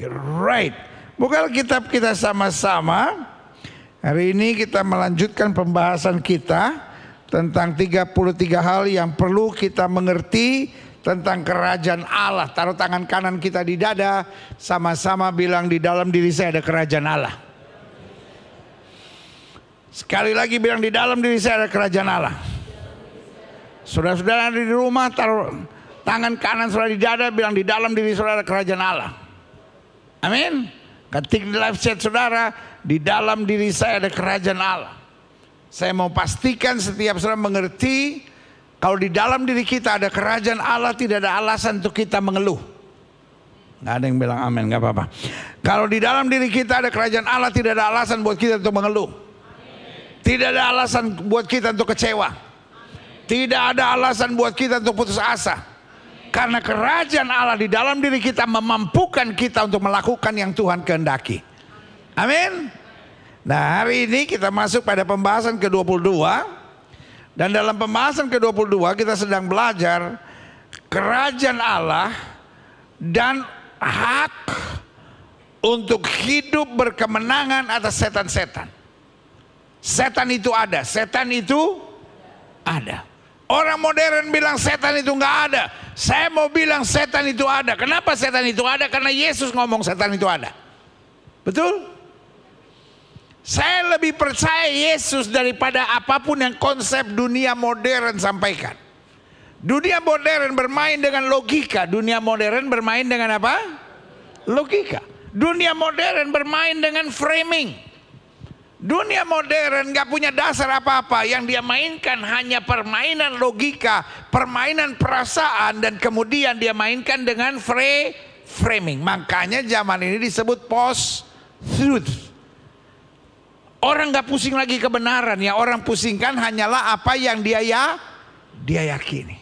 Right. Buka Alkitab kita sama-sama. Hari ini kita melanjutkan pembahasan kita tentang 33 hal yang perlu kita mengerti tentang kerajaan Allah. Taruh tangan kanan kita di dada, sama-sama bilang, di dalam diri saya ada kerajaan Allah. Sekali lagi bilang, di dalam diri saya ada kerajaan Allah. Saudara-saudara di rumah, taruh tangan kanan saudara di dada, bilang, di dalam diri saudara ada kerajaan Allah. Amin. Ketik di live chat saudara, di dalam diri saya ada kerajaan Allah. Saya mau pastikan setiap saudara mengerti, kalau di dalam diri kita ada kerajaan Allah, tidak ada alasan untuk kita mengeluh. Nggak ada yang bilang amin, nggak apa-apa. Kalau di dalam diri kita ada kerajaan Allah, tidak ada alasan buat kita untuk mengeluh. Tidak ada alasan buat kita untuk kecewa. Tidak ada alasan buat kita untuk putus asa. Karena kerajaan Allah di dalam diri kita memampukan kita untuk melakukan yang Tuhan kehendaki. Amin. Nah, hari ini kita masuk pada pembahasan ke-22. Dan dalam pembahasan ke-22 kita sedang belajar kerajaan Allah dan hak untuk hidup berkemenangan atas setan-setan. Setan itu ada, setan itu ada. Orang modern bilang setan itu nggak ada. Saya mau bilang setan itu ada. Kenapa setan itu ada? Karena Yesus ngomong setan itu ada. Betul? Saya lebih percaya Yesus daripada apapun yang konsep dunia modern sampaikan. Dunia modern bermain dengan logika. Dunia modern bermain dengan apa? Logika. Dunia modern bermain dengan framing. Dunia modern gak punya dasar apa-apa. Yang dia mainkan hanya permainan logika, permainan perasaan, dan kemudian dia mainkan dengan framing. Makanya zaman ini disebut post-truth. Orang gak pusing lagi kebenaran. Yang orang pusingkan hanyalah apa yang dia yakini.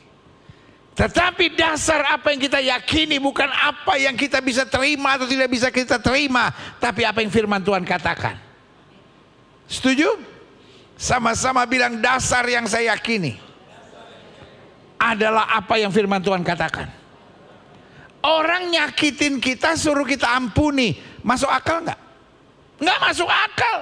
Tetapi dasar apa yang kita yakini bukan apa yang kita bisa terima atau tidak bisa kita terima, tapi apa yang firman Tuhan katakan. Setuju? Sama-sama bilang, dasar yang saya yakini adalah apa yang firman Tuhan katakan. Orang nyakitin kita suruh kita ampuni, masuk akal nggak? Nggak masuk akal.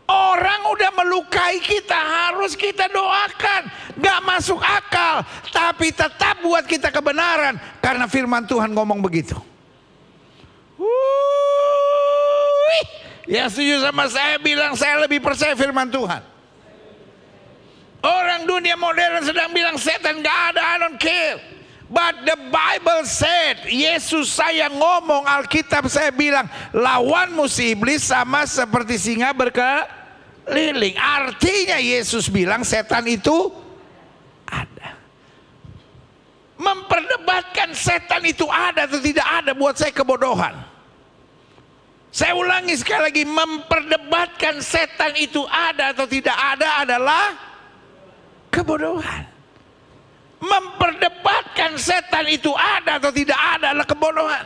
Orang udah melukai kita, harus kita doakan. Nggak masuk akal. Tapi tetap buat kita kebenaran, karena firman Tuhan ngomong begitu. Yang setuju sama saya bilang, saya lebih percaya firman Tuhan. Orang dunia modern sedang bilang setan gak ada, I don't care. But the Bible said, Yesus saya ngomong, Alkitab saya bilang, lawanmu si iblis sama seperti singa berkeliling. Artinya Yesus bilang setan itu ada. Memperdebatkan setan itu ada atau tidak ada buat saya kebodohan. Saya ulangi sekali lagi, memperdebatkan setan itu ada atau tidak ada adalah kebodohan. Memperdebatkan setan itu ada atau tidak ada adalah kebodohan.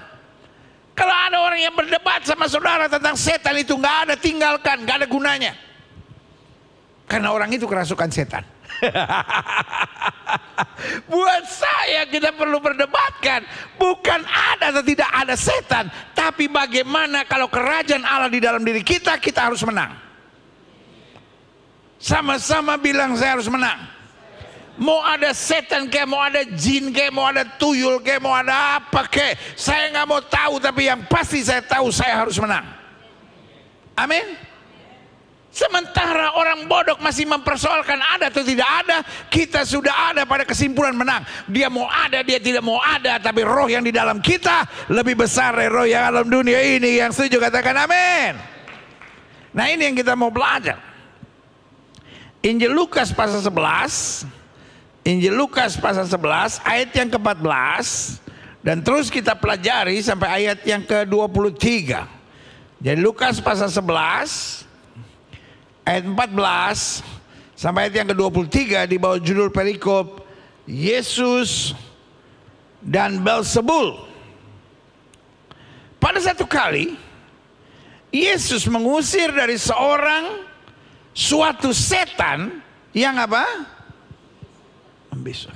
Kalau ada orang yang berdebat sama saudara tentang setan itu nggak ada, tinggalkan, nggak ada gunanya. Karena orang itu kerasukan setan. Buat saya kita perlu berdebatkan bukan ada atau tidak ada setan, tapi bagaimana kalau kerajaan Allah di dalam diri kita, kita harus menang. Sama-sama bilang, saya harus menang. Mau ada setan kayak, mau ada jin kayak, mau ada tuyul kayak, mau ada apa kayak, saya nggak mau tahu, tapi yang pasti saya tahu saya harus menang. Amin. Sementara orang bodoh masih mempersoalkan ada atau tidak ada, kita sudah ada pada kesimpulan menang. Dia mau ada, dia tidak mau ada, tapi roh yang di dalam kita lebih besar dari roh yang dalam dunia ini. Yang setuju katakan amin. Nah, ini yang kita mau belajar. Injil Lukas pasal 11, Injil Lukas pasal 11 ayat yang ke-14, dan terus kita pelajari sampai ayat yang ke-23. Jadi Lukas pasal 11 ayat 14 sampai ayat yang ke-23 di bawah judul perikop Yesus dan Belzebul. Pada satu kali Yesus mengusir dari suatu setan yang apa? Membisu.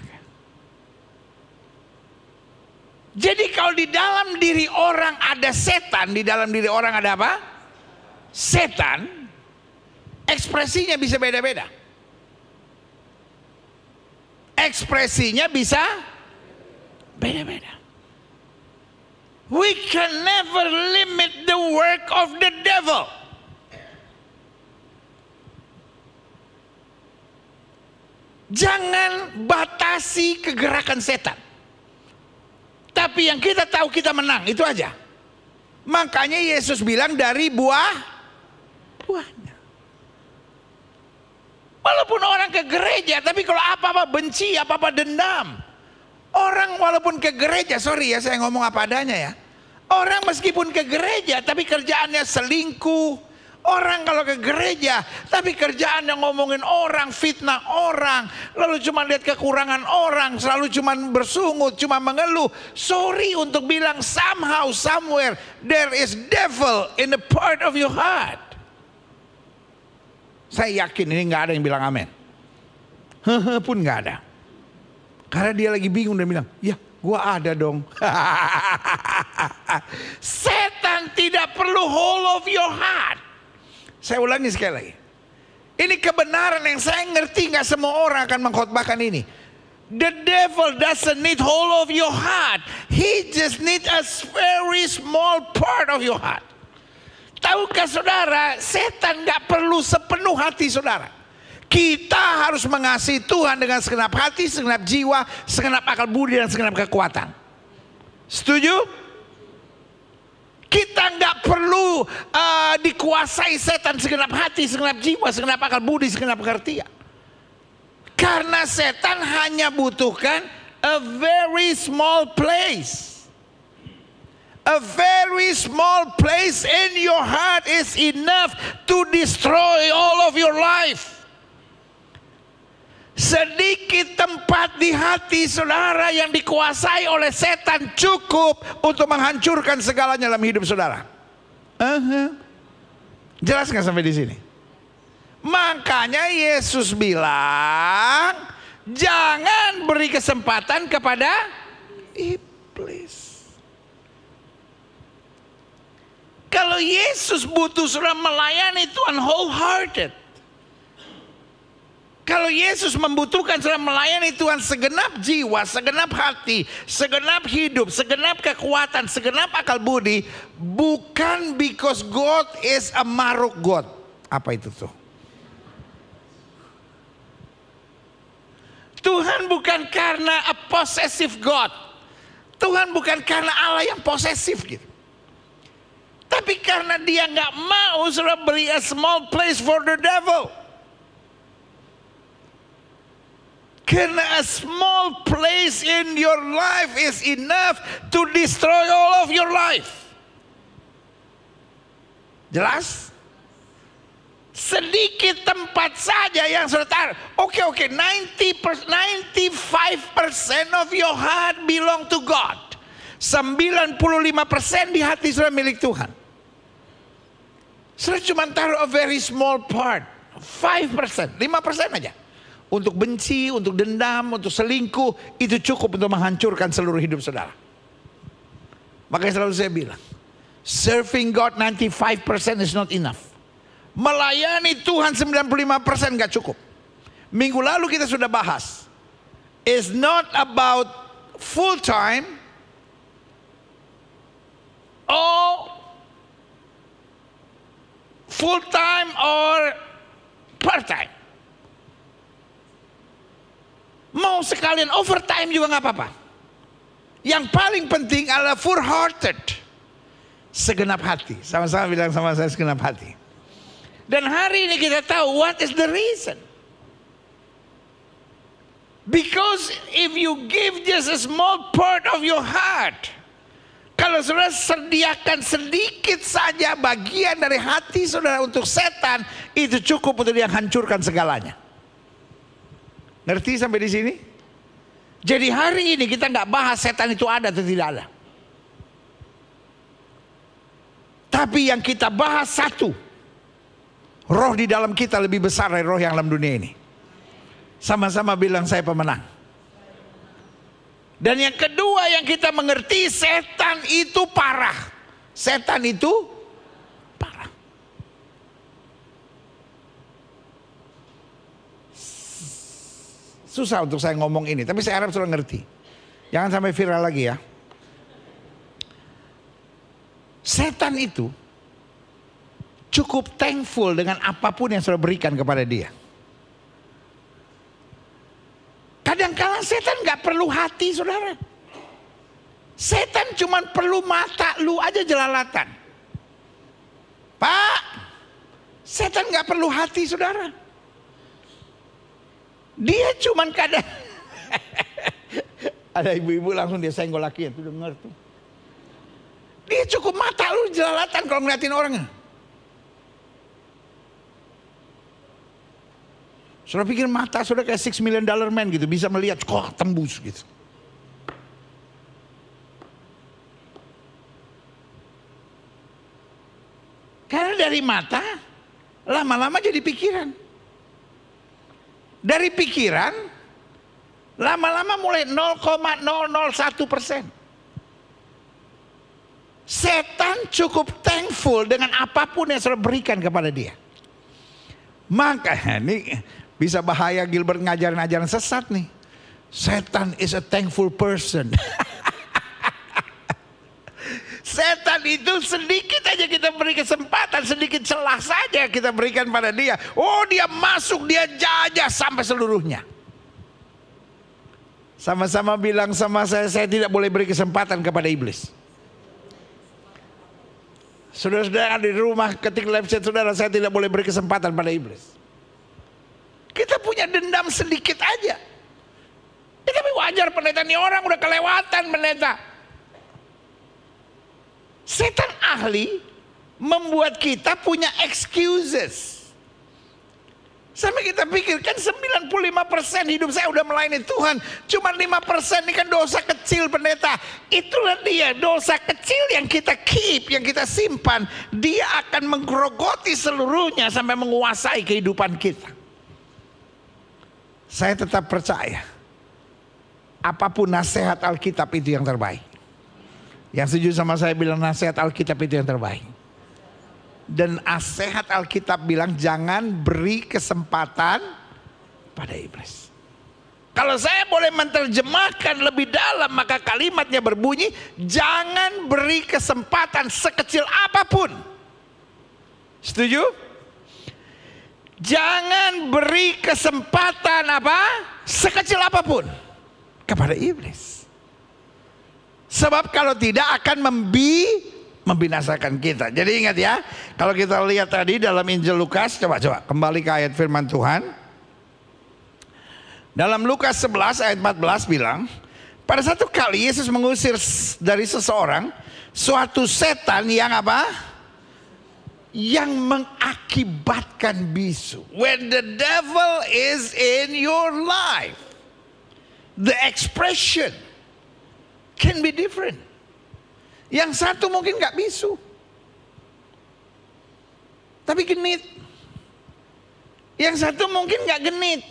Jadi kalau di dalam diri orang ada setan, di dalam diri orang ada apa? Setan, ekspresinya bisa beda-beda. Ekspresinya bisa beda-beda. We can never limit the work of the devil. Jangan batasi kegerakan setan. Tapi yang kita tahu kita menang, itu aja. Makanya Yesus bilang dari buahnya. Walaupun orang ke gereja, tapi kalau apa-apa benci, apa-apa dendam. Orang walaupun ke gereja, sorry ya saya ngomong apa adanya ya. Orang meskipun ke gereja, tapi kerjaannya selingkuh. Orang kalau ke gereja, tapi kerjaannya ngomongin orang, fitnah orang, lalu cuma lihat kekurangan orang, selalu cuma bersungut, cuma mengeluh. Sorry untuk bilang somehow, somewhere, there is devil in the part of your heart. Saya yakin ini nggak ada yang bilang amin. Pun nggak ada. Karena dia lagi bingung dan bilang, ya gua ada dong. Setan tidak perlu whole of your heart. Saya ulangi sekali lagi. Ini kebenaran yang saya ngerti nggak semua orang akan mengkhotbahkan ini. The devil doesn't need whole of your heart. He just need a very small part of your heart. Tahukah saudara, setan nggak perlu sepenuh hati saudara. Kita harus mengasihi Tuhan dengan segenap hati, segenap jiwa, segenap akal budi dan segenap kekuatan. Setuju? Kita nggak perlu dikuasai setan segenap hati, segenap jiwa, segenap akal budi, segenap pengertian. Karena setan hanya butuhkan a very small place. A very small place in your heart is enough to destroy all of your life. Sedikit tempat di hati saudara yang dikuasai oleh setan cukup untuk menghancurkan segalanya dalam hidup saudara. Jelas nggak sampai di sini? Makanya Yesus bilang, jangan beri kesempatan kepada iblis. Kalau Yesus butuh saudara melayani Tuhan wholehearted. Kalau Yesus membutuhkan saudara melayani Tuhan segenap jiwa, segenap hati, segenap hidup, segenap kekuatan, segenap akal budi, bukan because God is a maruk God. Apa itu tuh? Tuhan bukan karena a possessive God. Tuhan bukan karena Allah yang posesif gitu. Tapi karena dia nggak mau saudara beri a small place for the devil. Karena a small place in your life is enough to destroy all of your life. Jelas? Sedikit tempat saja yang saudara taruh. Oke, 95% of your heart belong to God. 95% di hati saudara milik Tuhan. Saudara cuma taruh a very small part. 5%, 5% aja. Untuk benci, untuk dendam, untuk selingkuh, itu cukup untuk menghancurkan seluruh hidup saudara. Makanya selalu saya bilang, serving God 95% is not enough. Melayani Tuhan 95% gak cukup. Minggu lalu kita sudah bahas, it's not about full time or full time or part time. Mau sekalian overtime juga nggak apa-apa. Yang paling penting adalah full hearted, segenap hati. Sama-sama bilang sama saya segenap hati. Dan hari ini kita tahu what is the reason. Because if you give just a small part of your heart, kalau saudara sediakan sedikit saja bagian dari hati saudara untuk setan, itu cukup untuk dia hancurkan segalanya. Ngerti sampai di sini? Jadi hari ini kita nggak bahas setan itu ada atau tidak ada. Tapi yang kita bahas satu, roh di dalam kita lebih besar dari roh yang dalam dunia ini. Sama-sama bilang saya pemenang. Dan yang kedua yang kita mengerti, setan itu parah. Setan itu parah. Susah untuk saya ngomong ini, tapi saya harap sudah ngerti. Jangan sampai viral lagi ya. Setan itu cukup thankful dengan apapun yang sudah berikan kepada dia. Kadang-kadang setan gak perlu hati, saudara. Setan cuma perlu mata lu aja jelalatan. Pak, setan gak perlu hati, saudara. Dia cuma kadang ada ibu-ibu langsung dia senggol lakinya, tuh denger tuh. Dia cukup mata lu jelalatan kalau ngeliatin orangnya. Saudara pikir mata saudara kayak $6 million man gitu, bisa melihat kok tembus gitu. Karena dari mata lama-lama jadi pikiran. Dari pikiran lama-lama mulai 0,001%. Setan cukup thankful dengan apapun yang sudah berikan kepada dia. Maka ini bisa bahaya Gilbert ngajarin ajaran sesat nih. Setan is a thankful person. Setan itu sedikit aja kita beri kesempatan, sedikit celah saja kita berikan pada dia. Oh, dia masuk, dia jajah sampai seluruhnya. Sama-sama bilang sama saya tidak boleh beri kesempatan kepada iblis. Saudara-saudara di rumah ketik live chat saudara, saya tidak boleh beri kesempatan pada iblis. Kita punya dendam sedikit aja. Ya, tapi wajar pendeta, nih orang udah kelewatan pendeta. Setan ahli membuat kita punya excuses. Sampai kita pikir kan 95% hidup saya udah melayani Tuhan, cuma 5% ini kan dosa kecil pendeta. Itulah dia, dosa kecil yang kita keep, yang kita simpan, dia akan menggerogoti seluruhnya sampai menguasai kehidupan kita. Saya tetap percaya apapun nasihat Alkitab itu yang terbaik. Yang setuju sama saya bilang nasihat Alkitab itu yang terbaik. Dan nasihat Alkitab bilang jangan beri kesempatan pada iblis. Kalau saya boleh menerjemahkan lebih dalam, maka kalimatnya berbunyi, jangan beri kesempatan sekecil apapun. Setuju? Jangan beri kesempatan apa? Sekecil apapun kepada iblis. Sebab kalau tidak akan membinasakan kita. Jadi ingat ya, kalau kita lihat tadi dalam Injil Lukas, coba kembali ke ayat firman Tuhan. Dalam Lukas 11 ayat 14 bilang, pada satu kali Yesus mengusir dari seseorang suatu setan yang apa? Yang mengakibatkan bisu. When the devil is in your life, the expression can be different. Yang satu mungkin gak bisu, tapi genit. Yang satu mungkin gak genit,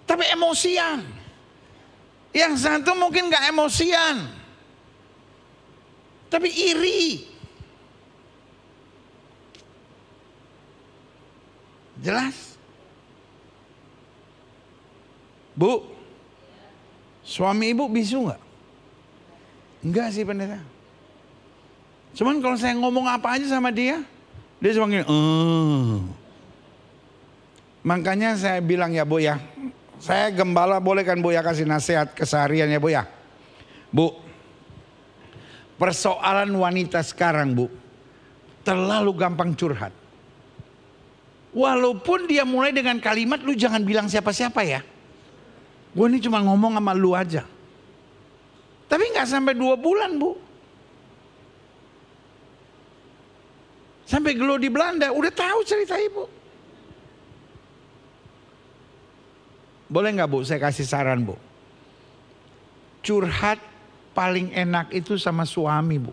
tapi emosian. Yang satu mungkin gak emosian, tapi iri. Jelas? Bu, suami ibu bisu gak? Enggak sih pendeta. Cuman kalau saya ngomong apa aja sama dia, dia cuma gini. Makanya saya bilang ya Bu ya, saya gembala, boleh kan Bu ya kasih nasihat keseharian ya Bu ya. Bu, persoalan wanita sekarang Bu, terlalu gampang curhat. Walaupun dia mulai dengan kalimat, lu jangan bilang siapa-siapa ya. Gue ini cuma ngomong sama lu aja. Tapi nggak sampai 2 bulan Bu, sampai gelo di Belanda udah tahu cerita ibu. Boleh nggak Bu saya kasih saran Bu? Curhat paling enak itu sama suami Bu.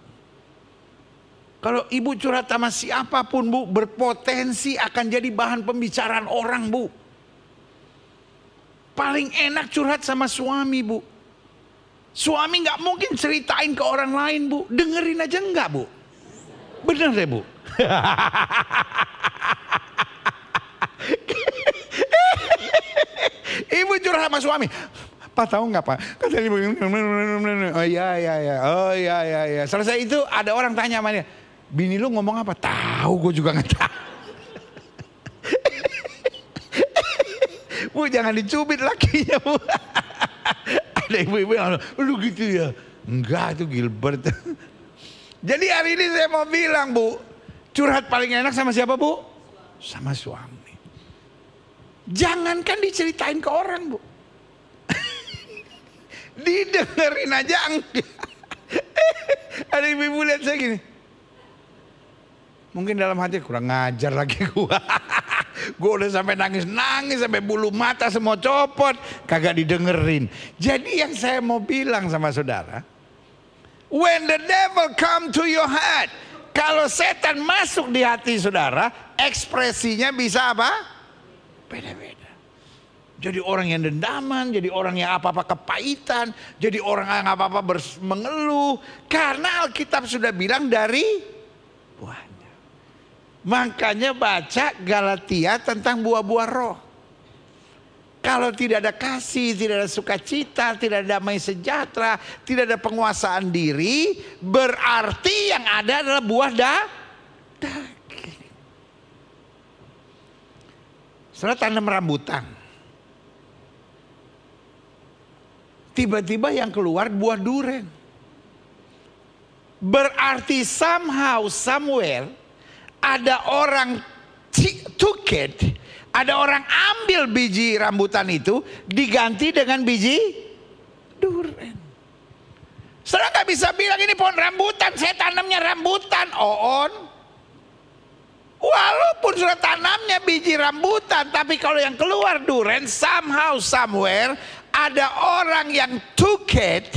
Kalau ibu curhat sama siapapun Bu, berpotensi akan jadi bahan pembicaraan orang Bu. Paling enak curhat sama suami Bu. Suami nggak mungkin ceritain ke orang lain, Bu. Dengerin aja enggak, Bu? Bener deh, Bu. Ibu curhat sama suami. Pak tahu nggak Pak? Kata ibu, oh iya. Selesai itu ada orang tanya sama dia, bini lu ngomong apa? Tahu, gue juga nggak tahu. Bu jangan dicubit lakinya, Bu. Ada ibu-ibu yang lu gitu ya? Enggak, itu Gilbert. Jadi hari ini saya mau bilang, Bu, curhat paling enak sama siapa, Bu? Sama suami. Jangankan diceritain ke orang, Bu. Didengerin aja enggak. Ada ibu-ibu lihat saya gini. Mungkin dalam hati kurang ngajar lagi gua. Gua udah sampai nangis-nangis, sampai bulu mata semua copot, kagak didengerin. Jadi yang saya mau bilang sama saudara, when the devil come to your heart, kalau setan masuk di hati saudara, ekspresinya bisa apa? Beda-beda. Jadi orang yang dendaman, jadi orang yang apa-apa kepahitan, jadi orang yang apa-apa mengeluh. Karena Alkitab sudah bilang dari buahnya. Makanya baca Galatia tentang buah-buah roh. Kalau tidak ada kasih, tidak ada sukacita, tidak ada damai sejahtera, tidak ada penguasaan diri, berarti yang ada adalah buah daging. Setelah tanam rambutan, tiba-tiba yang keluar buah duren. Berarti somehow, somewhere, ada orang took it, ada orang ambil biji rambutan itu diganti dengan biji duren. Saudara nggak bisa bilang ini pohon rambutan, saya tanamnya rambutan, on. Walaupun sudah tanamnya biji rambutan, tapi kalau yang keluar duren, somehow, somewhere, ada orang yang took it.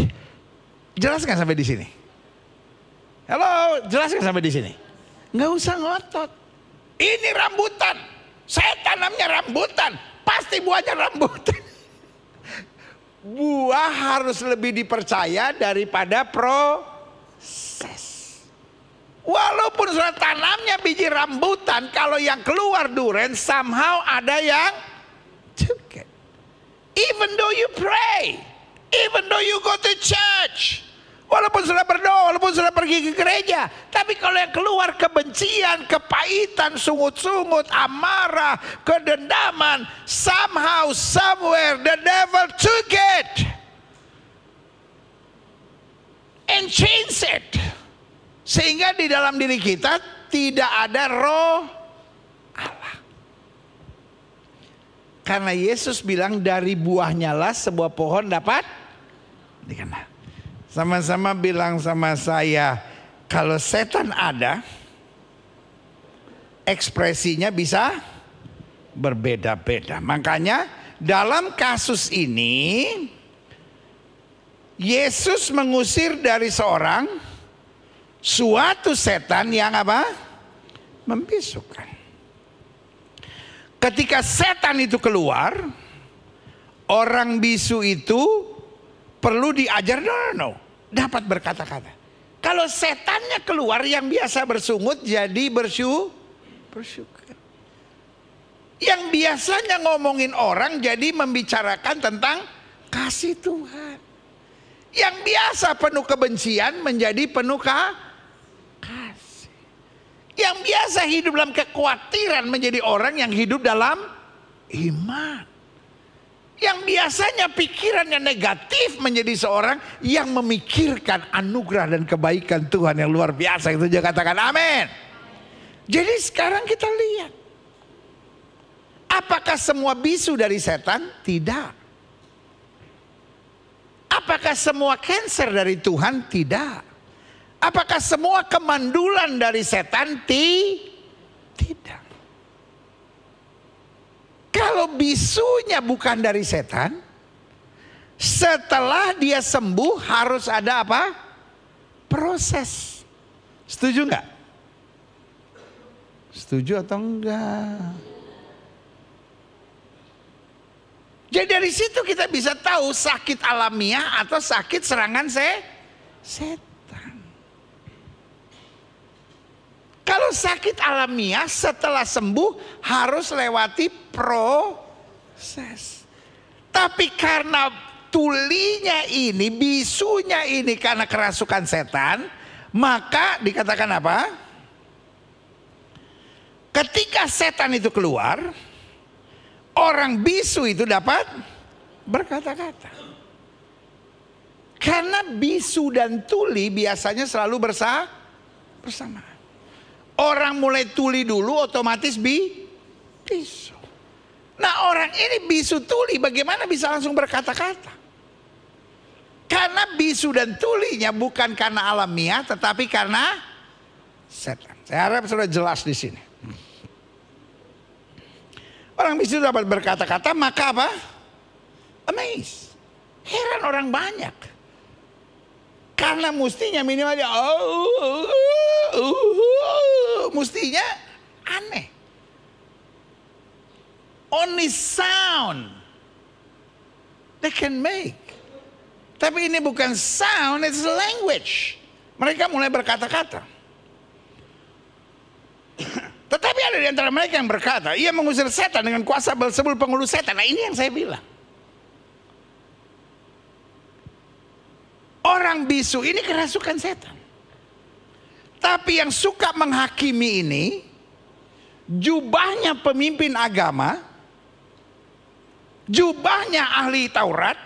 Jelas nggak sampai di sini? Halo, jelas nggak sampai di sini? Nggak usah ngotot. Ini rambutan, saya tanamnya rambutan, pasti buahnya rambutan. Buah harus lebih dipercaya daripada proses. Walaupun sudah tanamnya biji rambutan, kalau yang keluar duren, somehow ada yang took it. Even though you pray, even though you go to church, walaupun sudah berdoa, walaupun sudah pergi ke gereja, tapi kalau yang keluar kebencian, kepahitan, sungut-sungut, amarah, kedendaman, somehow, somewhere, the devil took it and changed it. Sehingga di dalam diri kita tidak ada roh Allah. Karena Yesus bilang dari buahnya lah sebuah pohon dapat dikenal. Sama-sama bilang sama saya, kalau setan ada, ekspresinya bisa berbeda-beda. Makanya dalam kasus ini, Yesus mengusir dari seorang suatu setan yang apa? Membisukan. Ketika setan itu keluar, orang bisu itu perlu diajar, no. Dapat berkata-kata. Kalau setannya keluar, yang biasa bersungut jadi bersyukur. Yang biasanya ngomongin orang jadi membicarakan tentang kasih Tuhan. Yang biasa penuh kebencian menjadi penuh kasih. Yang biasa hidup dalam kekhawatiran menjadi orang yang hidup dalam iman. Yang biasanya pikirannya negatif menjadi seorang yang memikirkan anugerah dan kebaikan Tuhan yang luar biasa. Itu juga katakan amin. Jadi sekarang kita lihat, apakah semua bisu dari setan? Tidak. Apakah semua cancer dari Tuhan? Tidak. Apakah semua kemandulan dari setan? Tidak. Kalau bisunya bukan dari setan, setelah dia sembuh harus ada apa? Proses. Setuju nggak? Setuju atau enggak? Jadi dari situ kita bisa tahu sakit alamiah atau sakit serangan setan. Kalau sakit alamiah setelah sembuh harus lewati proses. Tapi karena tulinya ini, bisunya ini karena kerasukan setan, maka dikatakan apa? Ketika setan itu keluar, orang bisu itu dapat berkata-kata. Karena bisu dan tuli biasanya selalu bersama. Orang mulai tuli dulu otomatis bisu. Nah orang ini bisu tuli bagaimana bisa langsung berkata-kata? Karena bisu dan tulinya bukan karena alamiah tetapi karena setan. Saya harap sudah jelas di sini. Orang bisu dapat berkata-kata maka apa? Amazed. Heran orang banyak. Karena mestinya minimal dia mestinya aneh. Only sound they can make. Tapi ini bukan sound, it's language. Mereka mulai berkata-kata. Tetapi ada di antara mereka yang berkata, ia mengusir setan dengan kuasa Beelzebul penghulu setan. Nah ini yang saya bilang. Orang bisu ini kerasukan setan. Tapi yang suka menghakimi ini, jubahnya pemimpin agama, jubahnya ahli Taurat,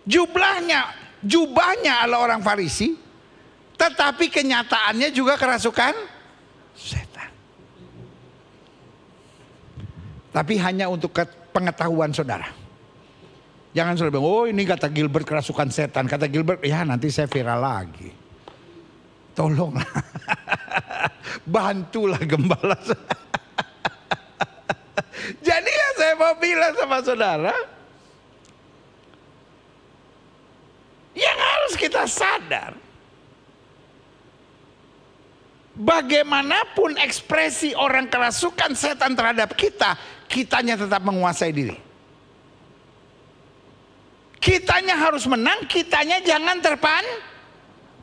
jubahnya adalah orang Farisi, tetapi kenyataannya juga kerasukan setan. Tapi hanya untuk pengetahuan saudara. Jangan saudara bilang, oh ini kata Gilbert kerasukan setan. Kata Gilbert, ya nanti saya viral lagi. Tolonglah. Bantulah gembala. Jadi ya saya mau bilang sama saudara, yang harus kita sadar, bagaimanapun ekspresi orang kerasukan setan terhadap kita, kitanya tetap menguasai diri. Kitanya harus menang, kitanya jangan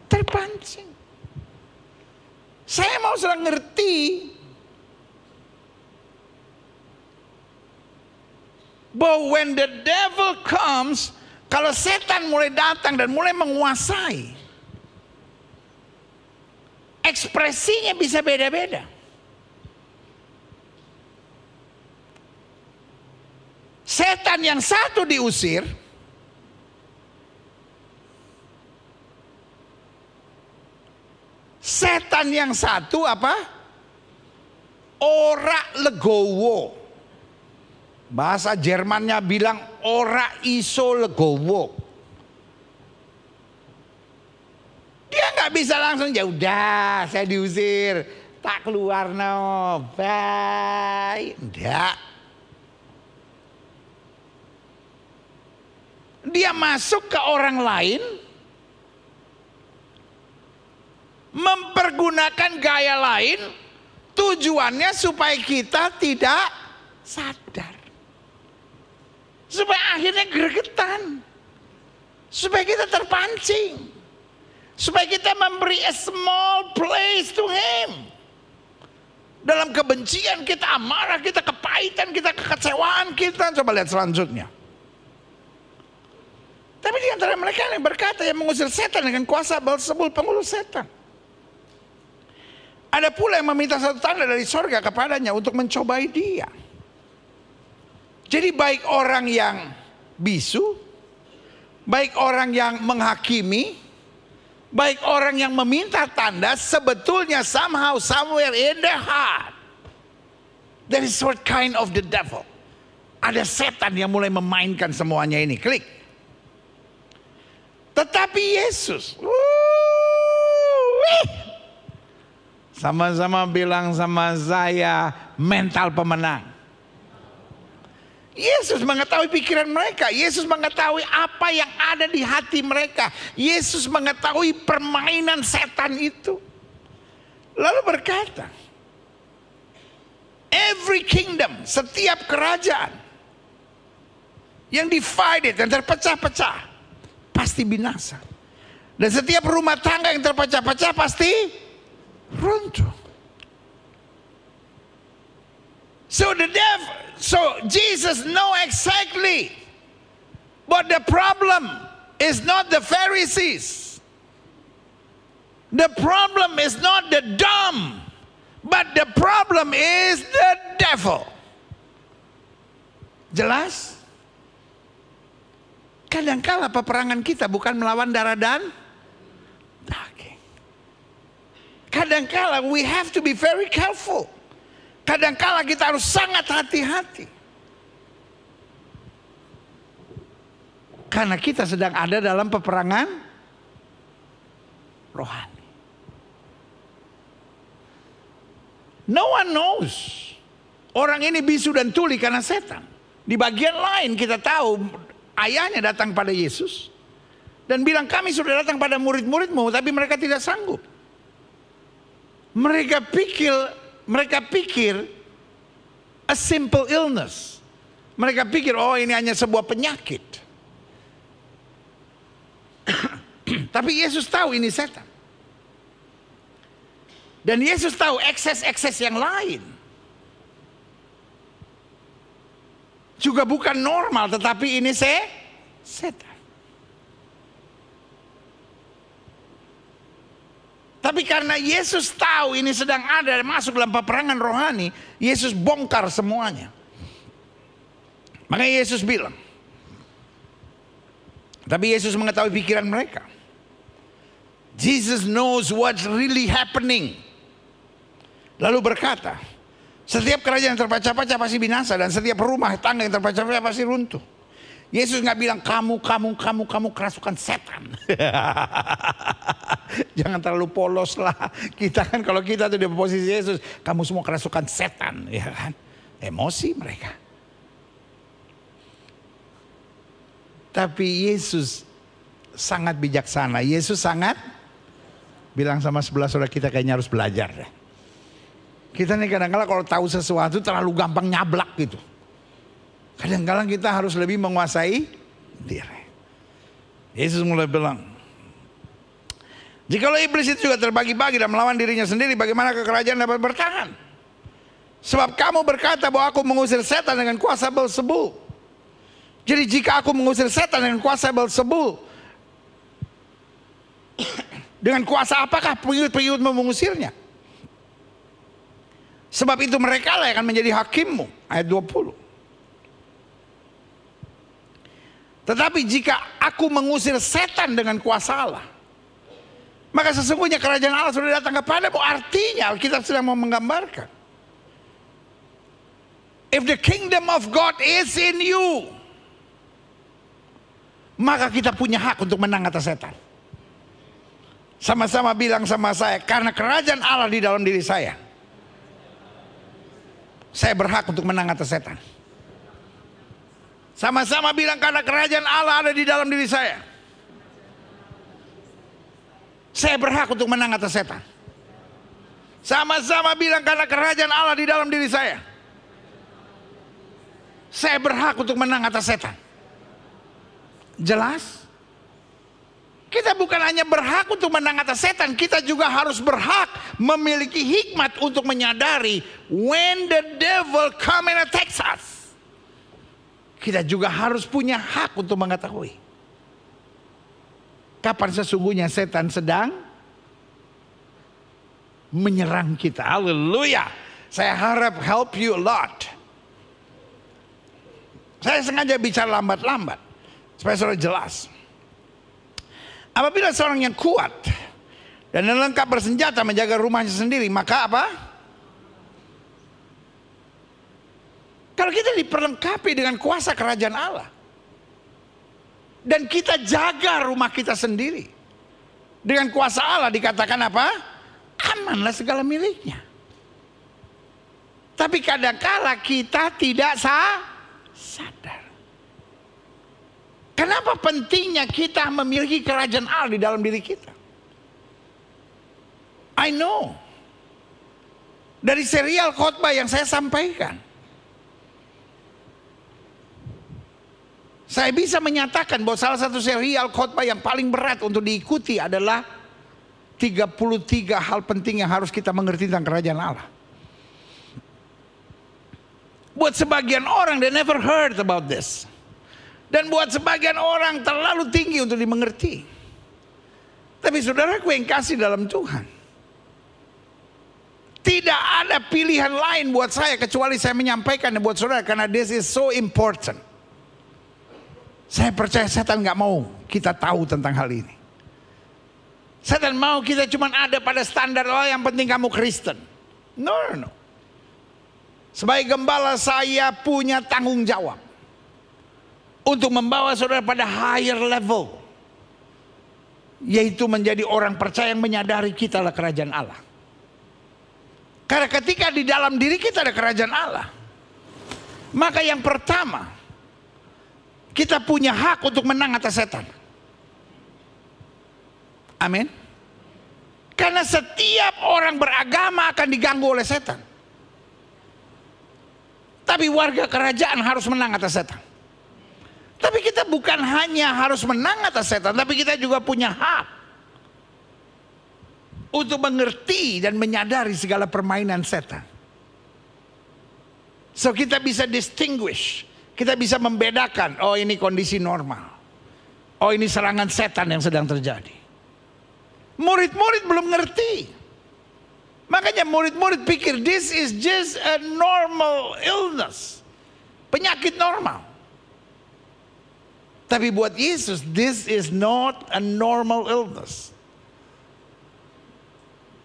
terpancing. Saya mau sudah ngerti bahwa when the devil comes, kalau setan mulai datang dan mulai menguasai, ekspresinya bisa beda-beda. Setan yang satu diusir, setan yang satu apa? Ora legowo. Bahasa Jermannya bilang ora iso legowo. Dia nggak bisa langsung ya udah saya diusir, tak keluar no, bye. Enggak. Dia masuk ke orang lain, mempergunakan gaya lain, tujuannya supaya kita tidak sadar. Supaya akhirnya gregetan. Supaya kita terpancing. Supaya kita memberi a small place to him. Dalam kebencian kita, amarah kita, kepahitan kita, kekecewaan kita. Coba lihat selanjutnya. Tapi di antara mereka yang berkata yang mengusir setan dengan kuasa Beelzebul penghulu setan. Ada pula yang meminta satu tanda dari sorga kepadanya untuk mencobai dia. Jadi baik orang yang bisu, baik orang yang menghakimi, baik orang yang meminta tanda, sebetulnya somehow, somewhere in the heart, there is what kind of the devil. Ada setan yang mulai memainkan semuanya ini. Klik. Tetapi Yesus, sama-sama bilang sama saya, mental pemenang. Yesus mengetahui pikiran mereka. Yesus mengetahui apa yang ada di hati mereka. Yesus mengetahui permainan setan itu. Lalu berkata, every kingdom, setiap kerajaan yang divided, yang terpecah-pecah, pasti binasa. Dan setiap rumah tangga yang terpecah-pecah pasti runtuh. So Jesus know exactly, but the problem is not the Pharisees. The problem is not the dumb, but the problem is the devil. Jelas? Kadangkala peperangan kita bukan melawan darah dan daging. Kadangkala we have to be very careful. Kadangkala kita harus sangat hati-hati. Karena kita sedang ada dalam peperangan rohani. No one knows. Orang ini bisu dan tuli karena setan. Di bagian lain kita tahu ayahnya datang pada Yesus dan bilang, kami sudah datang pada murid-muridmu, tapi mereka tidak sanggup. Mereka pikir a simple illness. Mereka pikir, oh ini hanya sebuah penyakit. Tapi Yesus tahu ini setan. Dan Yesus tahu ekses-ekses yang lain juga bukan normal, tetapi ini setan. Tapi karena Yesus tahu ini sedang ada masuk dalam peperangan rohani, Yesus bongkar semuanya. Makanya Yesus bilang, tapi Yesus mengetahui pikiran mereka. Jesus knows what's really happening. Lalu berkata, setiap kerajaan yang terpecah-pecah pasti binasa, dan setiap rumah tangga yang terpecah-pecah pasti runtuh. Yesus nggak bilang kamu kerasukan setan. Jangan terlalu polos lah. Kita kan kalau kita tuh di posisi Yesus, kamu semua kerasukan setan, ya kan? Emosi mereka. Tapi Yesus sangat bijaksana. Yesus sangat bilang sama sebelah saudara kita, kayaknya harus belajar deh. Kita nih kadang-kadang kalau tahu sesuatu terlalu gampang nyablak gitu. Kadang-kadang kita harus lebih menguasai diri. Yesus mulai bilang, jikalau iblis itu juga terbagi-bagi dan melawan dirinya sendiri, bagaimana kerajaan dapat bertahan? Sebab kamu berkata bahwa aku mengusir setan dengan kuasa Beelzebul. Jadi jika aku mengusir setan dengan kuasa Beelzebul, dengan kuasa apakah pengikut-pengikutmu mengusirnya? Sebab itu mereka lah yang akan menjadi hakimmu. Ayat 20. Tetapi jika aku mengusir setan dengan kuasa Allah, maka sesungguhnya kerajaan Allah sudah datang kepadamu. Artinya Alkitab sedang mau menggambarkan, if the kingdom of God is in you, maka kita punya hak untuk menang atas setan. Sama-sama bilang sama saya, karena kerajaan Allah di dalam diri saya berhak untuk menang atas setan. Sama-sama bilang, karena kerajaan Allah ada di dalam diri saya berhak untuk menang atas setan. Sama-sama bilang, karena kerajaan Allah di dalam diri saya berhak untuk menang atas setan. Jelas? Kita bukan hanya berhak untuk menang atas setan, kita juga harus berhak memiliki hikmat untuk menyadari when the devil come and attacks us. Kita juga harus punya hak untuk mengetahui kapan sesungguhnya setan sedang menyerang kita. Haleluya. Saya harap help you a lot. Saya sengaja bicara lambat-lambat supaya saudara jelas. Apabila seorang yang kuat dan lengkap bersenjata menjaga rumahnya sendiri, maka apa? Kalau kita diperlengkapi dengan kuasa kerajaan Allah dan kita jaga rumah kita sendiri dengan kuasa Allah, dikatakan apa? Amanlah segala miliknya. Tapi kadang-kala kita tidak sadar. Kenapa pentingnya kita memiliki kerajaan Allah di dalam diri kita? I know. Dari serial khotbah yang saya sampaikan, Saya bisa menyatakan bahwa salah satu serial khotbah yang paling berat untuk diikuti adalah 33 hal penting yang harus kita mengerti tentang kerajaan Allah. Buat sebagian orang, they never heard about this. Dan buat sebagian orang terlalu tinggi untuk dimengerti. Tapi saudaraku yang kasih dalam Tuhan, tidak ada pilihan lain buat saya kecuali saya menyampaikan buat saudara, karena this is so important. Saya percaya setan gak mau kita tahu tentang hal ini. Setan mau kita cuma ada pada standar, oh yang penting kamu Kristen. No. Sebagai gembala saya punya tanggung jawab untuk membawa saudara pada higher level, yaitu menjadi orang percaya yang menyadari kita adalah kerajaan Allah. Karena ketika di dalam diri kita ada kerajaan Allah, maka yang pertama, kita punya hak untuk menang atas setan. Amin. Karena setiap orang beragama akan diganggu oleh setan. Tapi warga kerajaan harus menang atas setan. Tapi kita bukan hanya harus menang atas setan, tapi kita juga punya hak untuk mengerti dan menyadari segala permainan setan. So kita bisa distinguish, kita bisa membedakan, oh ini kondisi normal, oh ini serangan setan yang sedang terjadi. Murid-murid belum ngerti. Makanya murid-murid pikir this is just a normal illness, penyakit normal. Tapi buat Yesus, this is not a normal illness.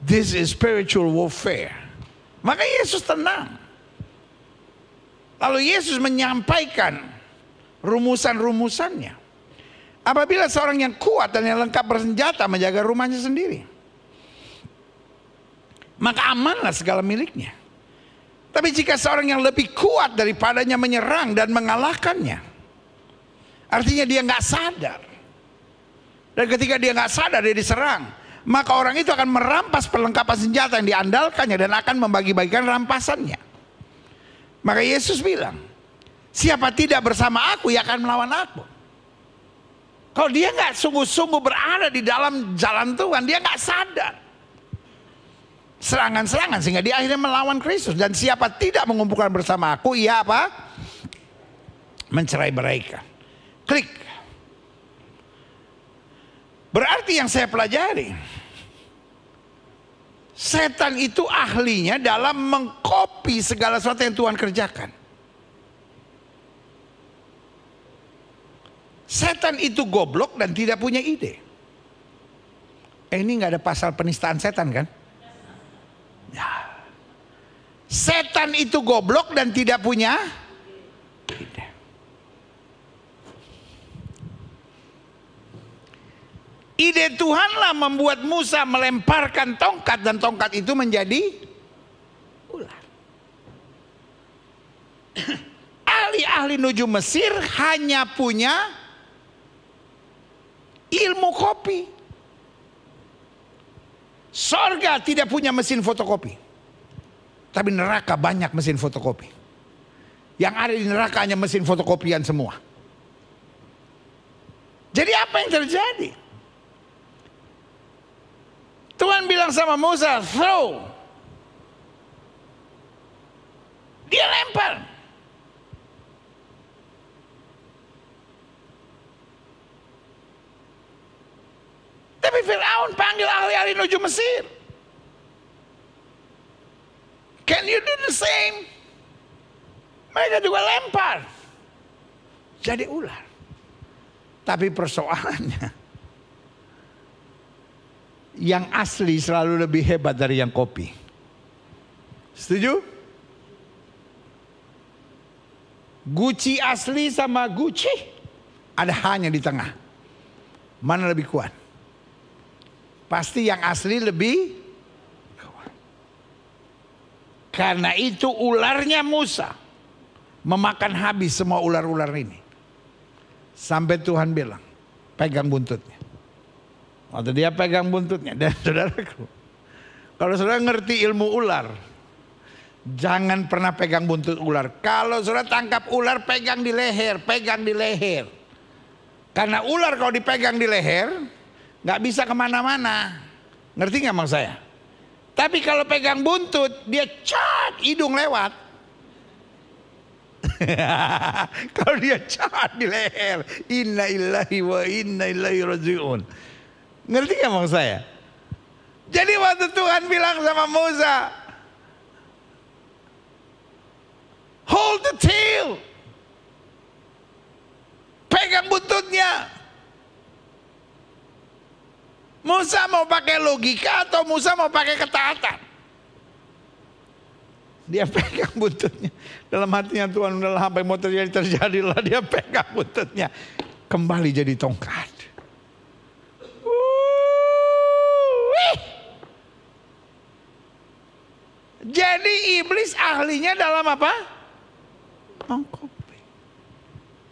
This is spiritual warfare. Maka Yesus tenang. Lalu Yesus menyampaikan rumusan-rumusannya. Apabila seorang yang kuat dan yang lengkap bersenjata menjaga rumahnya sendiri, maka amanlah segala miliknya. Tapi jika seorang yang lebih kuat daripadanya menyerang dan mengalahkannya, artinya dia nggak sadar. Dan ketika dia nggak sadar, dia diserang, maka orang itu akan merampas perlengkapan senjata yang diandalkannya dan akan membagi-bagikan rampasannya. Maka Yesus bilang, siapa tidak bersama aku, ia akan melawan aku. Kalau dia nggak sungguh-sungguh berada di dalam jalan Tuhan, dia nggak sadar serangan-serangan sehingga dia akhirnya melawan Kristus. Dan siapa tidak mengumpulkan bersama aku, ia apa? Mencerai-beraikan. Klik. Berarti yang saya pelajari, setan itu ahlinya dalam mengcopy segala sesuatu yang Tuhan kerjakan. Setan itu goblok dan tidak punya ide. Ini nggak ada pasal penistaan setan kan? Ya. Setan itu goblok dan tidak punya ide. Ide Tuhanlah membuat Musa melemparkan tongkat dan tongkat itu menjadi ular. Ahli-ahli nujum Mesir hanya punya ilmu kopi. Sorga tidak punya mesin fotokopi, tapi neraka banyak mesin fotokopi. Yang ada di neraka hanya mesin fotokopian semua. Jadi apa yang terjadi? Tuhan bilang sama Musa, throw. Dia lempar. Tapi Firaun panggil ahli-ahli nujum Mesir. Can you do the same? Mereka juga lempar. Jadi ular. Tapi persoalannya, yang asli selalu lebih hebat dari yang kopi. Setuju? Gucci asli sama Gucci ada hanya di tengah. Mana lebih kuat? Pasti yang asli lebih kuat. Karena itu ularnya Musa memakan habis semua ular-ular ini. Sampai Tuhan bilang, pegang buntutnya. Waktu dia pegang buntutnya. Dan saudaraku, kalau saudara ngerti ilmu ular, jangan pernah pegang buntut ular. Kalau saudara tangkap ular, pegang di leher, pegang di leher. Karena ular kalau dipegang di leher nggak bisa kemana-mana. Ngerti nggak maksud saya? Tapi kalau pegang buntut dia cat hidung lewat. Kalau dia cat di leher, inna lillahi wa inna ilaihi rajiun. Ngerti nggak maksud saya? Jadi waktu Tuhan bilang sama Musa, hold the tail, pegang buntutnya. Musa mau pakai logika atau Musa mau pakai ketaatan? Dia pegang buntutnya. Dalam hatinya Tuhan, udah apa yang mau terjadi terjadilah. Dia pegang buntutnya, kembali jadi tongkat. Jadi iblis ahlinya dalam apa? Mengkopi.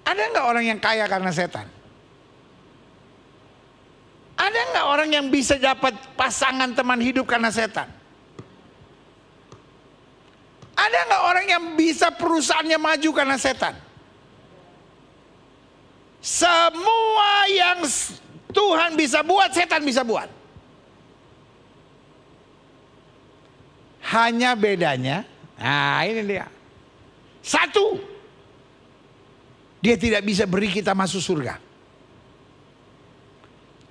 Ada nggak orang yang kaya karena setan? Ada nggak orang yang bisa dapat pasangan teman hidup karena setan? Ada nggak orang yang bisa perusahaannya maju karena setan? Semua yang Tuhan bisa buat, setan bisa buat. Hanya bedanya, nah ini dia. Satu, dia tidak bisa beri kita masuk surga.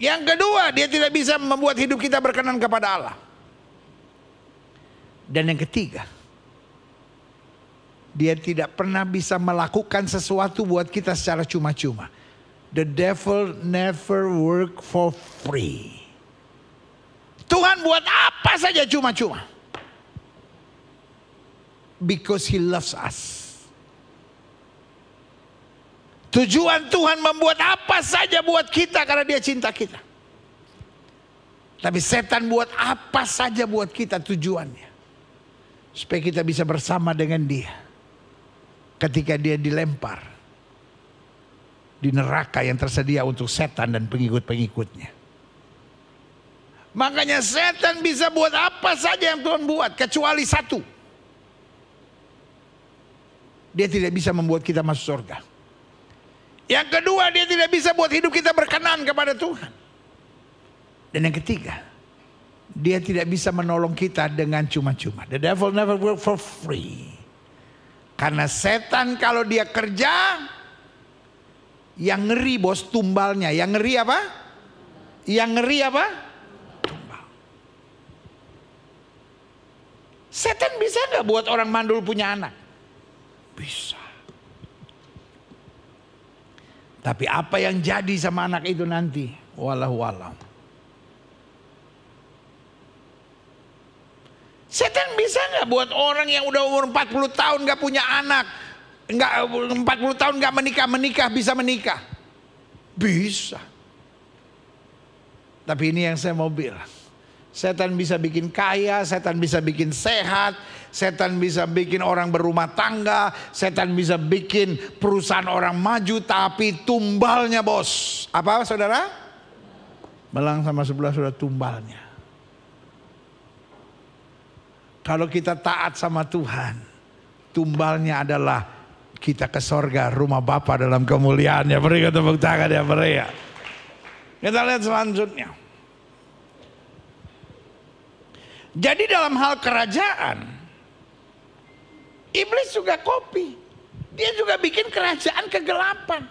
Yang kedua, dia tidak bisa membuat hidup kita berkenan kepada Allah. Dan yang ketiga, dia tidak pernah bisa melakukan sesuatu buat kita secara cuma-cuma. The devil never work for free. Tuhan buat apa saja cuma-cuma. Because he loves us. Tujuan Tuhan membuat apa saja buat kita karena dia cinta kita. Tapi setan buat apa saja buat kita tujuannya. Supaya kita bisa bersama dengan dia. Ketika dia dilempar di neraka yang tersedia untuk setan dan pengikut-pengikutnya. Makanya setan bisa buat apa saja yang Tuhan buat, kecuali satu. Dia tidak bisa membuat kita masuk surga. Yang kedua, dia tidak bisa buat hidup kita berkenan kepada Tuhan. Dan yang ketiga, dia tidak bisa menolong kita dengan cuma-cuma. The devil never work for free. Karena setan kalau dia kerja, yang ngeri bos tumbalnya. Yang ngeri apa? Yang ngeri apa? Tumbal. Setan bisa nggak buat orang mandul punya anak? Bisa. Tapi apa yang jadi sama anak itu nanti? Wallahu a'lam. Setan bisa nggak buat orang yang udah umur 40 tahun nggak punya anak, nggak 40 tahun nggak menikah bisa menikah? Bisa. Tapi ini yang saya mau bilang. Setan bisa bikin kaya, setan bisa bikin sehat, setan bisa bikin orang berumah tangga, setan bisa bikin perusahaan orang maju, tapi tumbalnya bos. Apa saudara? Belang sama sebelah sudah tumbalnya. Kalau kita taat sama Tuhan, tumbalnya adalah kita ke sorga, rumah Bapa dalam kemuliaannya. Beri tepuk tangan ya, beri ya. Kita lihat selanjutnya. Jadi dalam hal kerajaan, iblis juga kopi. Dia juga bikin kerajaan kegelapan.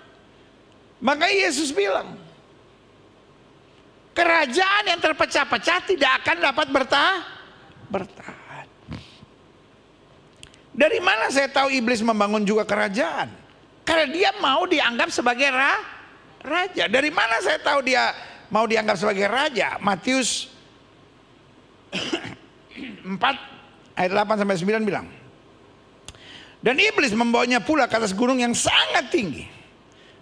Maka Yesus bilang, kerajaan yang terpecah-pecah tidak akan dapat bertahan. Dari mana saya tahu iblis membangun juga kerajaan? Karena dia mau dianggap sebagai raja. Dari mana saya tahu dia mau dianggap sebagai raja? Matius 4 ayat 8 sampai 9 bilang, dan iblis membawanya pula ke atas gunung yang sangat tinggi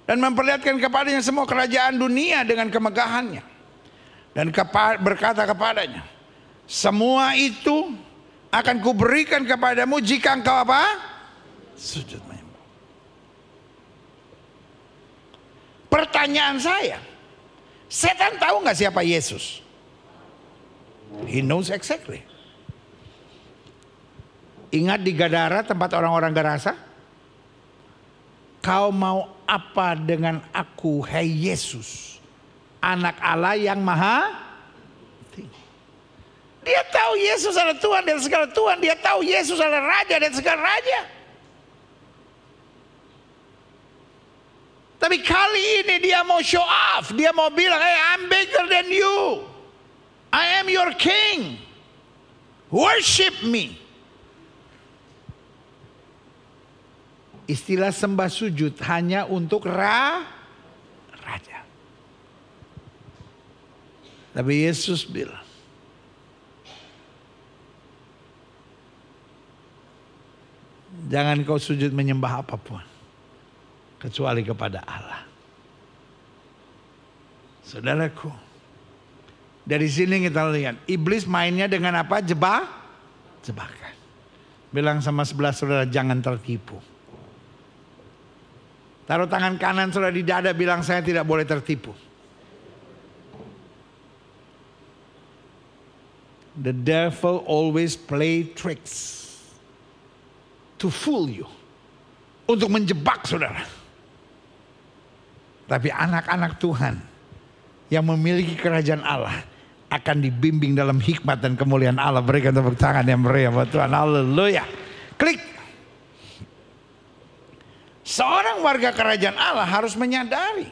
dan memperlihatkan kepadanya semua kerajaan dunia dengan kemegahannya, dan berkata kepadanya, semua itu akan kuberikan kepadamu jika engkau apa? Sujud menyembah. Pertanyaan saya, setan tahu nggak siapa Yesus? He knows exactly. Ingat di Gadara tempat orang-orang Gerasa? kau mau apa dengan aku, hai Yesus, anak Allah yang maha tinggi. Dia tahu Yesus adalah Tuhan dan segala Tuhan. Dia tahu Yesus adalah Raja dan segala Raja. Tapi kali ini dia mau show off. Dia mau bilang, hey, I'm bigger than you. I am your king. Worship me. Istilah sembah sujud hanya untuk raja. Tapi Yesus bilang, jangan kau sujud menyembah apapun kecuali kepada Allah. Saudaraku, dari sini kita lihat iblis mainnya dengan apa? Jebakan. Bilang sama sebelah saudara, jangan tertipu. Taruh tangan kanan saudara di dada, bilang saya tidak boleh tertipu. The devil always play tricks to fool you, untuk menjebak saudara. Tapi anak-anak Tuhan yang memiliki kerajaan Allah akan dibimbing dalam hikmat dan kemuliaan Allah. Berikan tepuk tangan yang meriah buat Tuhan. Haleluya. Klik. Seorang warga kerajaan Allah harus menyadari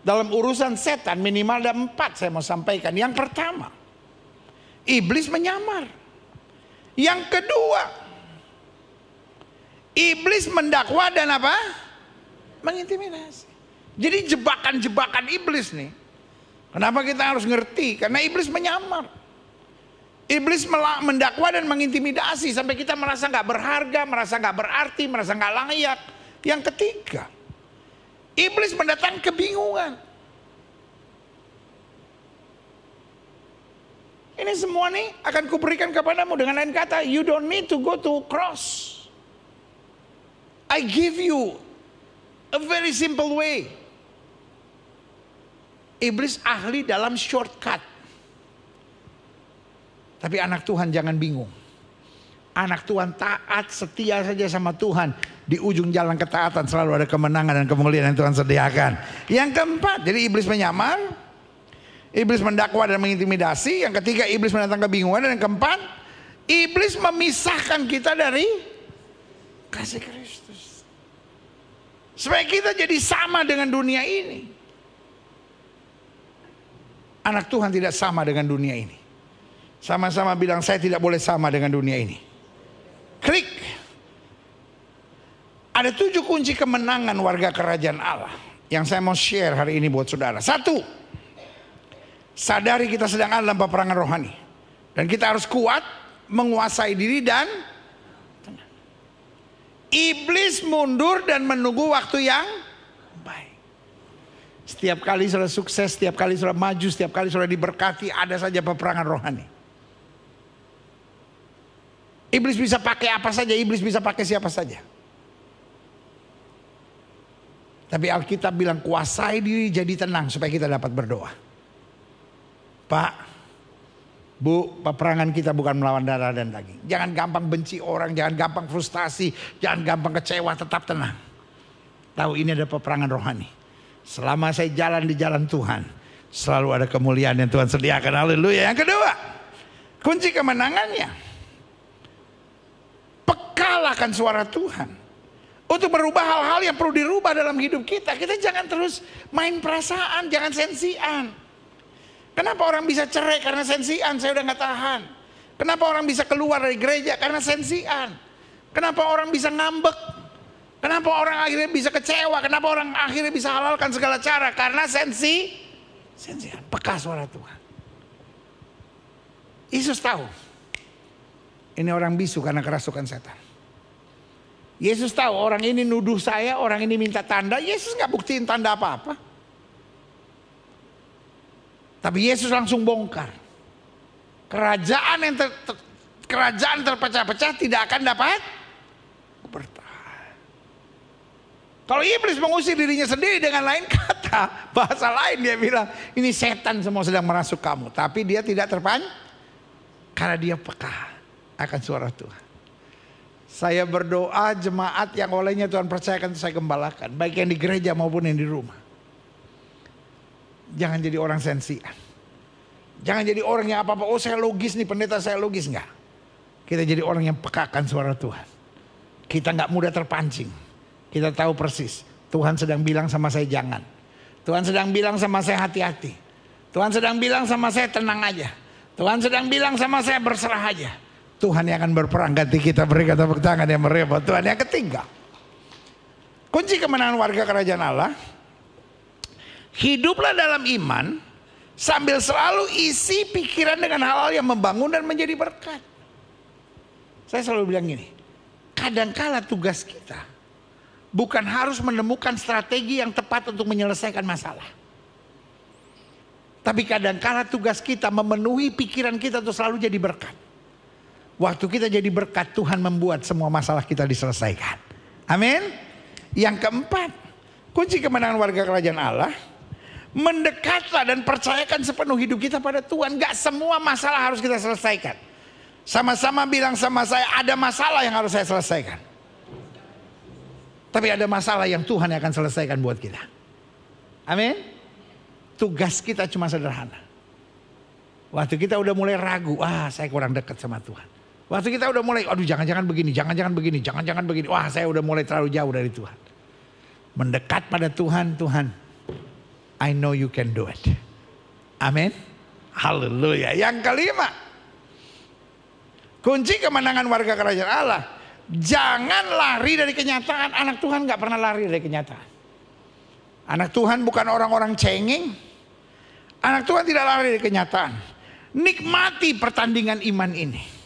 dalam urusan setan minimal ada 4 saya mau sampaikan. Yang pertama, iblis menyamar. Yang kedua, iblis mendakwa dan apa? Mengintimidasi. Jadi jebakan-jebakan iblis nih. Kenapa kita harus ngerti? Karena iblis menyamar. Iblis mendakwa dan mengintimidasi sampai kita merasa nggak berharga, merasa nggak berarti, merasa nggak layak. Yang ketiga, iblis mendatangkan kebingungan. Ini semua nih akan kuberikan kepadamu. Dengan lain kata, you don't need to go to cross. I give you a very simple way. Iblis ahli dalam shortcut. Tapi anak Tuhan jangan bingung. Anak Tuhan taat, setia saja sama Tuhan. Di ujung jalan ketaatan selalu ada kemenangan dan kemuliaan yang Tuhan sediakan. Yang keempat, jadi iblis menyamar. Iblis mendakwa dan mengintimidasi. Yang ketiga, iblis mendatangkan kebingungan. Dan yang keempat, iblis memisahkan kita dari kasih Kristus. Supaya kita jadi sama dengan dunia ini. Anak Tuhan tidak sama dengan dunia ini. Sama-sama bilang, saya tidak boleh sama dengan dunia ini. Klik. Ada 7 kunci kemenangan warga kerajaan Allah yang saya mau share hari ini buat saudara. 1, sadari kita sedang ada dalam peperangan rohani. Dan kita harus kuat, menguasai diri dan tenang. Iblis mundur dan menunggu waktu yang baik. Setiap kali saudara sukses, setiap kali saudara maju, setiap kali saudara diberkati, ada saja peperangan rohani. Iblis bisa pakai apa saja, iblis bisa pakai siapa saja. Tapi Alkitab bilang kuasai diri jadi tenang supaya kita dapat berdoa. Pak, Bu, peperangan kita bukan melawan darah dan daging. Jangan gampang benci orang, jangan gampang frustasi, jangan gampang kecewa, tetap tenang. Tahu ini ada peperangan rohani. Selama saya jalan di jalan Tuhan, selalu ada kemuliaan yang Tuhan sediakan. Haleluya. Yang kedua, kunci kemenangannya, pekal akan suara Tuhan. Untuk merubah hal-hal yang perlu dirubah dalam hidup kita. Kita jangan terus main perasaan, jangan sensian. Kenapa orang bisa cerai karena sensian? Saya udah gak tahan. Kenapa orang bisa keluar dari gereja karena sensian? Kenapa orang bisa ngambek? Kenapa orang akhirnya bisa kecewa? Kenapa orang akhirnya bisa halalkan segala cara? Karena sensian. Peka suara Tuhan. Yesus tahu ini orang bisu karena kerasukan setan. Yesus tahu orang ini nuduh saya, orang ini minta tanda. Yesus gak buktiin tanda apa-apa. Tapi Yesus langsung bongkar. Kerajaan terpecah-pecah tidak akan dapat bertahan. Kalau iblis mengusir dirinya sendiri, dengan lain kata, bahasa lain dia bilang, ini setan semua sedang merasuk kamu. Tapi dia tidak terpan, karena dia peka akan suara Tuhan. Saya berdoa jemaat yang olehnya Tuhan percayakan saya gembalakan, baik yang di gereja maupun yang di rumah. Jangan jadi orang sensian. Jangan jadi orang yang apa-apa, oh saya logis nih pendeta, saya logis. Enggak. Kita jadi orang yang pekakan suara Tuhan. Kita nggak mudah terpancing. Kita tahu persis Tuhan sedang bilang sama saya jangan. Tuhan sedang bilang sama saya hati-hati. Tuhan sedang bilang sama saya tenang aja. Tuhan sedang bilang sama saya berserah aja. Tuhan yang akan berperang ganti kita, beri tepuk tangan yang meriah. Tuhan. Yang ketiga, kunci kemenangan warga kerajaan Allah, hiduplah dalam iman sambil selalu isi pikiran dengan hal-hal yang membangun dan menjadi berkat. Saya selalu bilang gini, kadangkala tugas kita bukan harus menemukan strategi yang tepat untuk menyelesaikan masalah. Tapi kadangkala tugas kita memenuhi pikiran kita untuk selalu jadi berkat. Waktu kita jadi berkat, Tuhan membuat semua masalah kita diselesaikan. Amin. Yang keempat, kunci kemenangan warga kerajaan Allah, mendekatlah dan percayakan sepenuh hidup kita pada Tuhan. Gak semua masalah harus kita selesaikan. Sama-sama bilang sama saya, ada masalah yang harus saya selesaikan. Tapi ada masalah yang Tuhan yang akan selesaikan buat kita. Amin. Tugas kita cuma sederhana. Waktu kita udah mulai ragu, saya kurang dekat sama Tuhan. Waktu kita udah mulai, aduh jangan-jangan begini, jangan-jangan begini, jangan-jangan begini. Wah, saya udah mulai terlalu jauh dari Tuhan. Mendekat pada Tuhan, Tuhan, I know you can do it. Amin. Haleluya. Yang kelima, kunci kemenangan warga kerajaan Allah, jangan lari dari kenyataan. Anak Tuhan gak pernah lari dari kenyataan. Anak Tuhan bukan orang-orang cengeng. Anak Tuhan tidak lari dari kenyataan. Nikmati pertandingan iman ini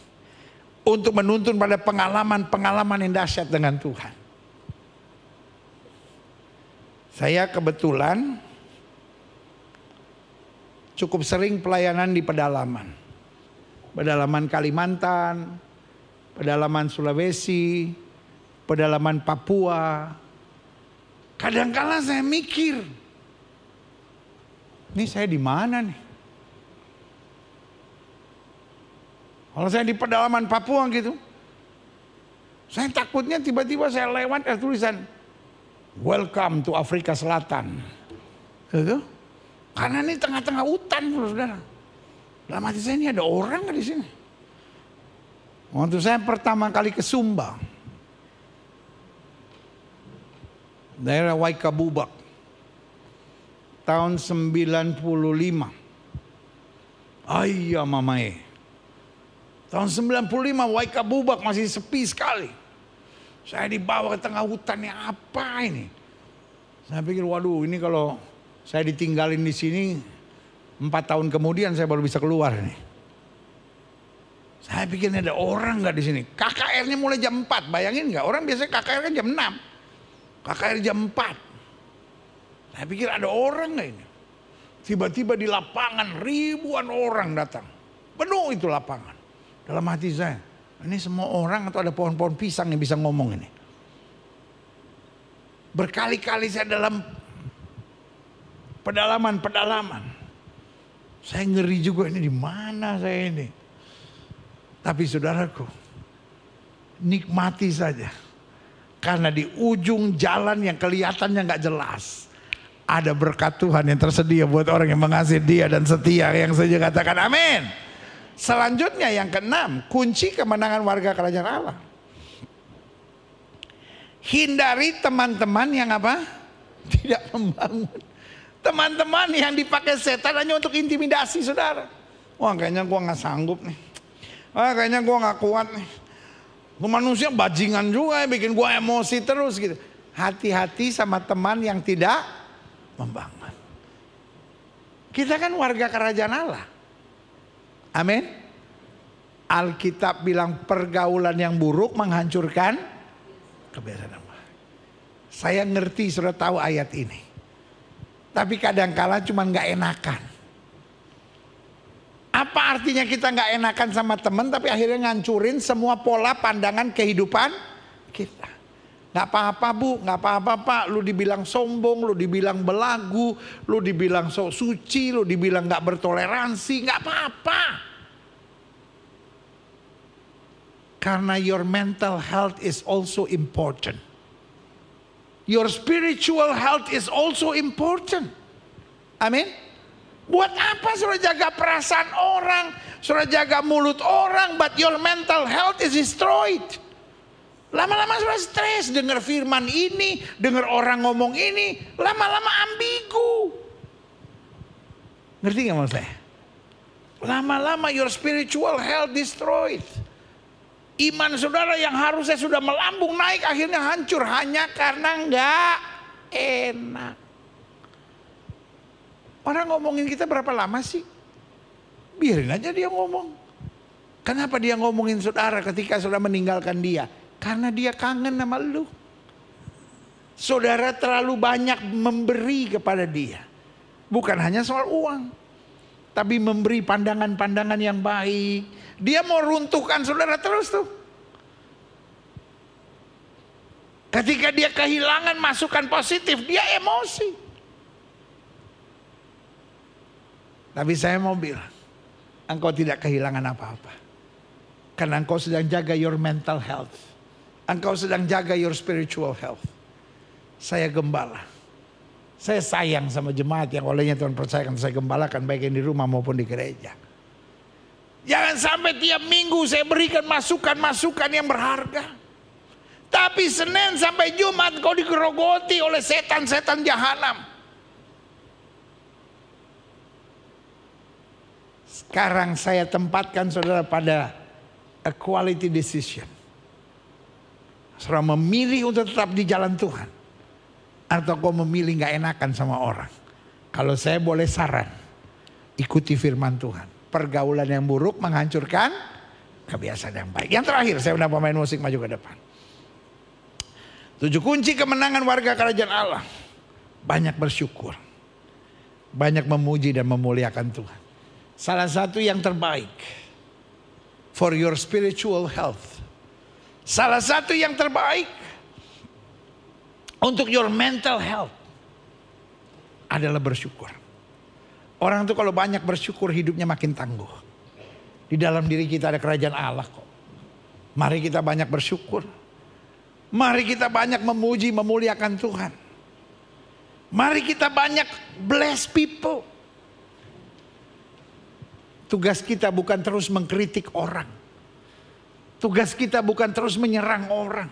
untuk menuntun pada pengalaman-pengalaman yang dahsyat dengan Tuhan. Saya kebetulan cukup sering pelayanan di pedalaman. Pedalaman Kalimantan, pedalaman Sulawesi, pedalaman Papua. Kadang-kala saya mikir, ini saya di mana nih? Kalau saya di pedalaman Papua gitu, saya takutnya tiba-tiba saya lewat ada tulisan Welcome to Afrika Selatan. Gitu. Karena ini tengah-tengah hutan, saudara. Dalam hati saya, ini ada orang nggak di sini? Waktu saya pertama kali ke Sumba, daerah Waikabubak, tahun 95. Ayah mamae. Tahun 95 Waikabubak masih sepi sekali. Saya dibawa ke tengah hutan, yang apa ini? Saya pikir, waduh, ini kalau saya ditinggalin di sini 4 tahun kemudian saya baru bisa keluar nih. Saya pikir ini ada orang nggak di sini. KKR-nya mulai jam 4, bayangin nggak? Orang biasanya KKR kan jam 6, KKR jam 4. Saya pikir ada orang nggak ini? Tiba-tiba di lapangan ribuan orang datang, penuh itu lapangan. Dalam hati saya, ini semua orang atau ada pohon-pohon pisang yang bisa ngomong ini? Berkali-kali saya dalam pedalaman. Saya ngeri juga, ini di mana saya ini? Tapi saudaraku, nikmati saja. Karena di ujung jalan yang kelihatannya gak jelas, ada berkat Tuhan yang tersedia buat orang yang mengasihi Dia dan setia. Yang saya katakan amin. Selanjutnya yang keenam, kunci kemenangan warga kerajaan Allah. Hindari teman-teman yang apa? Tidak membangun. Teman-teman yang dipakai setan hanya untuk intimidasi, saudara. Wah, kayaknya gua nggak sanggup nih. Wah, kayaknya gua nggak kuat nih. Gua manusia bajingan juga, bikin gua emosi terus gitu. Hati-hati sama teman yang tidak membangun. Kita kan warga kerajaan Allah. Amin. Alkitab bilang pergaulan yang buruk menghancurkan kebiasaan yang baik. Saya ngerti, sudah tahu ayat ini. Tapi kadang-kala cuma gak enakan. Apa artinya kita gak enakan sama teman tapi akhirnya ngancurin semua pola pandangan kehidupan kita. Gak apa-apa bu, gak apa-apa pak. Lu dibilang sombong, lu dibilang belagu, lu dibilang sok suci, lu dibilang gak bertoleransi, gak apa-apa. Karena your mental health is also important. Your spiritual health is also important. Amin. Buat apa saudara jaga perasaan orang, saudara jaga mulut orang, but your mental health is destroyed. Lama-lama saudara stres, dengar firman ini, dengar orang ngomong ini, lama-lama ambigu. Ngerti gak maksud saya? Lama-lama your spiritual health destroyed. Iman saudara yang harusnya sudah melambung naik akhirnya hancur hanya karena nggak enak. Orang ngomongin kita berapa lama sih? Biarin aja dia ngomong. Kenapa dia ngomongin saudara ketika saudara meninggalkan dia? Karena dia kangen sama lu. Saudara terlalu banyak memberi kepada dia. Bukan hanya soal uang, tapi memberi pandangan-pandangan yang baik. Dia mau runtuhkan saudara terus tuh. Ketika dia kehilangan masukan positif, dia emosi. Tapi saya mau bilang, engkau tidak kehilangan apa-apa. Karena engkau sedang jaga your mental health. Engkau sedang jaga your spiritual health. Saya gembala. Saya sayang sama jemaat yang olehnya Tuhan percayakan saya gembalakan, baik yang di rumah maupun di gereja. Jangan sampai tiap minggu saya berikan masukan-masukan yang berharga. Tapi Senin sampai Jumat kau digerogoti oleh setan-setan jahanam. Sekarang saya tempatkan saudara pada a quality decision. Saudara memilih untuk tetap di jalan Tuhan, atau kau memilih gak enakan sama orang. Kalau saya boleh saran, ikuti firman Tuhan. Pergaulan yang buruk menghancurkan kebiasaan yang baik. Yang terakhir, saya undang pemain musik maju ke depan. 7 kunci kemenangan warga kerajaan Allah. Banyak bersyukur, banyak memuji dan memuliakan Tuhan. Salah satu yang terbaik for your spiritual health, salah satu yang terbaik untuk your mental health adalah bersyukur. Orang itu kalau banyak bersyukur hidupnya makin tangguh. Di dalam diri kita ada kerajaan Allah kok. Mari kita banyak bersyukur. Mari kita banyak memuji, memuliakan Tuhan. Mari kita banyak bless people. Tugas kita bukan terus mengkritik orang. Tugas kita bukan terus menyerang orang.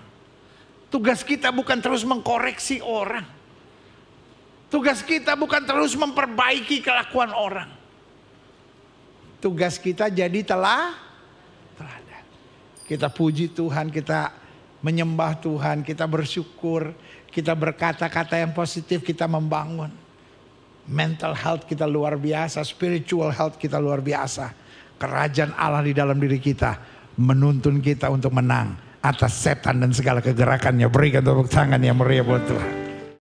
Tugas kita bukan terus mengkoreksi orang. Tugas kita bukan terus memperbaiki kelakuan orang. Tugas kita jadi teladan. Kita puji Tuhan, kita menyembah Tuhan, kita bersyukur, kita berkata-kata yang positif, kita membangun. Mental health kita luar biasa, spiritual health kita luar biasa. Kerajaan Allah di dalam diri kita menuntun kita untuk menang atas setan dan segala kegerakannya. Berikan tepuk tangan yang meriah buat Tuhan.